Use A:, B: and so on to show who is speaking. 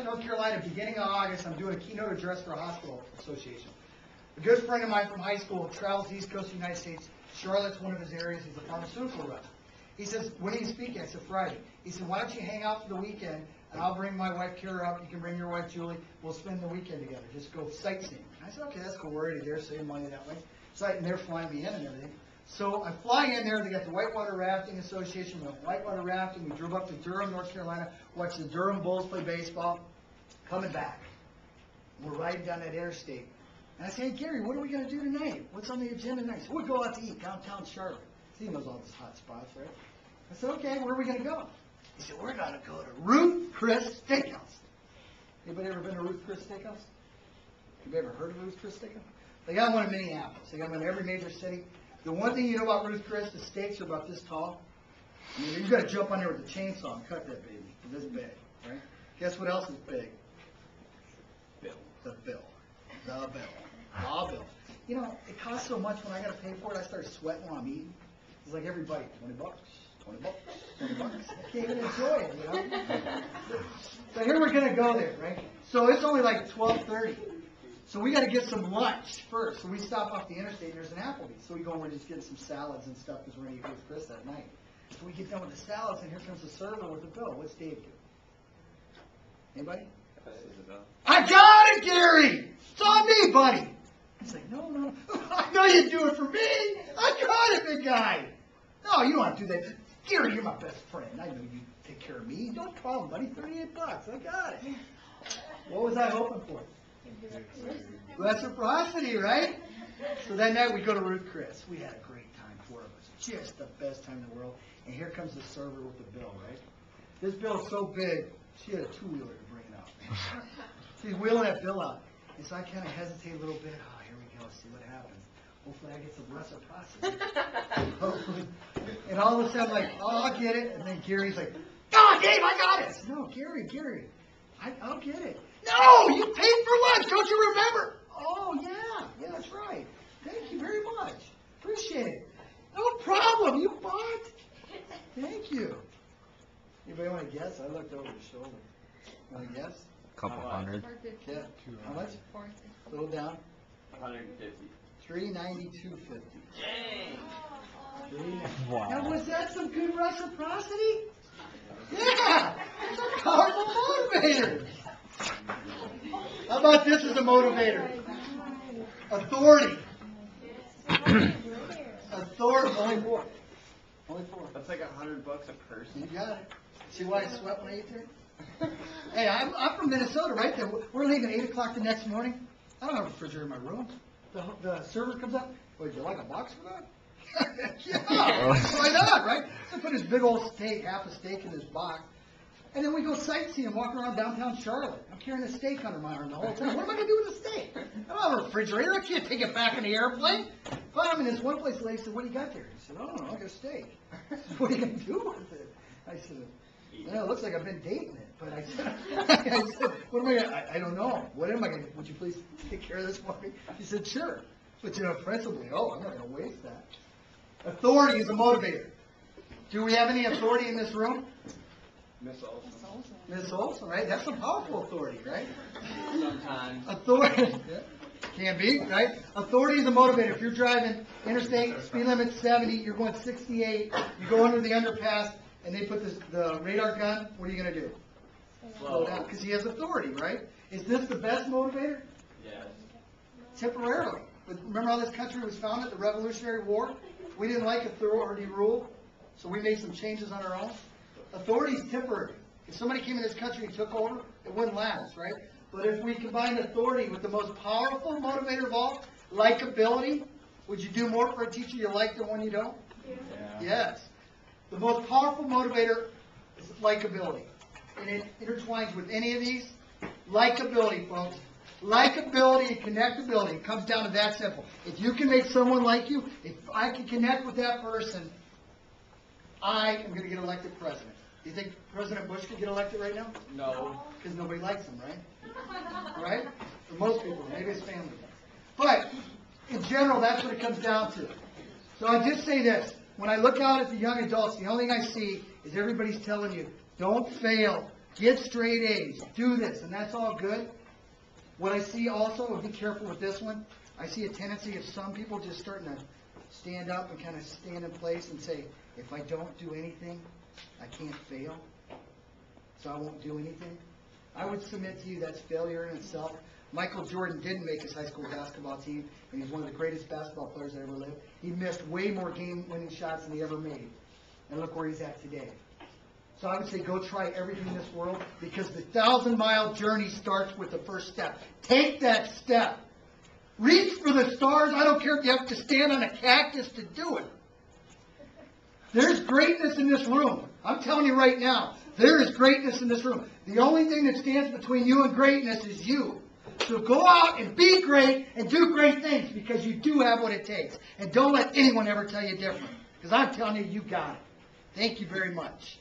A: Charlotte, North Carolina, beginning of August. I'm doing a keynote address for a hospital association. A good friend of mine from high school travels the East Coast of the United States. Charlotte's one of his areas. He's a pharmaceutical rep. He says, when are you speaking? I said, Friday. He said, why don't you hang out for the weekend, and I'll bring my wife, Kara, up. You can bring your wife, Julie. We'll spend the weekend together. Just go sightseeing. I said, okay, that's cool. We're already there, saving money that way. So they're flying me in and everything. So I fly in there. They got the Whitewater Rafting Association. We went whitewater rafting. We drove up to Durham, North Carolina, watched the Durham Bulls play baseball. Coming back, we're riding down that interstate. And I say, hey, Gary, what are we going to do tonight? What's on the agenda tonight? So we'll go out to eat downtown Charlotte. He knows all these hot spots, right? I said, okay, where are we going to go? He said, we're going to go to Ruth Chris Steakhouse. Anybody ever been to Ruth Chris Steakhouse? Have you ever heard of Ruth Chris Steakhouse? They got one in Minneapolis. They got one in every major city. The one thing you know about Ruth Chris, the steaks are about this tall. I mean, you've got to jump on there with a chainsaw and cut that baby. This big, right? Guess what else is big? Bill. The bill. The bill. You know, it costs so much when I got to pay for it, I start sweating while I'm eating. It's like every bite, $20, $20, $20. I can't even enjoy it, you know? So here we're going to go there, right? So it's only like 12:30. So we got to get some lunch first. So we stop off the interstate and there's an Applebee's. So we go and we're just getting some salads and stuff because we're going to eat with Chris that night. So we get done with the salads and here comes the server with the bill. What's Dave do? Anybody? I got it, Gary! It's on me, buddy! He's like, no. I know you'd do it for me! I got it, big guy! No, you don't have to do that. Gary, you're my best friend. I know you take care of me. No problem, buddy. $38. I got it. What was I hoping for? Reciprocity, right? So that night we go to Ruth Chris. We had a great time, four of us. Just the best time in the world. And here comes the server with the bill, right? This bill is so big, she had a two-wheeler to bring it out. She's wheeling that bill out. And so I kind of hesitate a little bit. Oh, here we go. See what happens. Hopefully I get some reciprocity. Hopefully. And all of a sudden I'm like, oh, I'll get it. And then Gary's like, oh, Dave, I got it. I said, no, Gary, I'll get it. No, you paid for lunch. Don't you remember? Oh, yeah. Yeah, that's right. Thank you very much. Appreciate it. No problem. You bought. Thank you. Anybody want to guess? I looked over his shoulder. Want to guess?
B: Couple hundred.
A: Yeah. How much? A little down.
C: 150.
A: $392.50.
C: Dang.
B: Wow.
A: Now, was that some good reciprocity? Yeah! It's a powerful motivator. How about this as a motivator? Authority. Authority. Only four.
C: That's like $100 a person.
A: You got it. See why I sweat when I eat there? Hey, I'm from Minnesota, right? We're leaving 8 o'clock the next morning. I don't have a refrigerator in my room. The server comes up. Would you like a box for that? Yeah, why not, right? So I put this big old steak, half a steak in this box. And then we go sightseeing, walking around downtown Charlotte. I'm carrying a steak under my arm the whole time. What am I going to do with the steak? I don't have a refrigerator. I can't take it back in the airplane. But I'm in this one place, the lady said, what do you got there? He said, oh, I got a steak. I said, what are you going to do with it? I said, well, it looks like I've been dating it. But I said, what am I going to, I don't know. What am I going to, would you please take care of this for me? She said, sure. But, principally, I'm not going to waste that. Authority is a motivator. Do we have any authority in this room?
C: Miss Olson.
A: Miss Olson, right? That's some powerful authority, right?
C: Sometimes.
A: Authority. Can be, right? Authority is a motivator. If you're driving interstate, speed limit 70, you're going 68, you go under the underpass, and they put the radar gun, what are you going to do? Slow down. Because he has authority, right? Is this the best motivator?
C: Yes.
A: Temporarily. But remember how this country was founded, the Revolutionary War? We didn't like authority rule, so we made some changes on our own. Authority is temporary. If somebody came in this country and took over, it wouldn't last, right? But if we combine authority with the most powerful motivator of all, likability, would you do more for a teacher you like than one you don't?
C: Yeah.
A: Yes. The most powerful motivator is likability. And it intertwines with any of these. Likability, folks. Likability and connectability. It comes down to that simple. If you can make someone like you, if I can connect with that person, I am going to get elected president. Do you think President Bush could get elected right now?
C: No.
A: Because nobody likes him, right? Right? For most people, maybe his family does. But in general, that's what it comes down to. So I just say this. When I look out at the young adults, the only thing I see is everybody's telling you, don't fail get straight A's, do this, and that's all good. What I see also, and be careful with this one, I see a tendency of some people just starting to stand up and kind of stand in place and say, if I don't do anything, I can't fail, so I won't do anything. I would submit to you that's failure in itself. Michael Jordan didn't make his high school basketball team, and he's one of the greatest basketball players that ever lived. He missed way more game-winning shots than he ever made. And look where he's at today. So I would say go try everything in this world, because the 1,000-mile journey starts with the first step. Take that step. Reach for the stars. I don't care if you have to stand on a cactus to do it. There's greatness in this room. I'm telling you right now, there is greatness in this room. The only thing that stands between you and greatness is you. So go out and be great and do great things, because you do have what it takes. And don't let anyone ever tell you different, because I'm telling you, you got it. Thank you very much.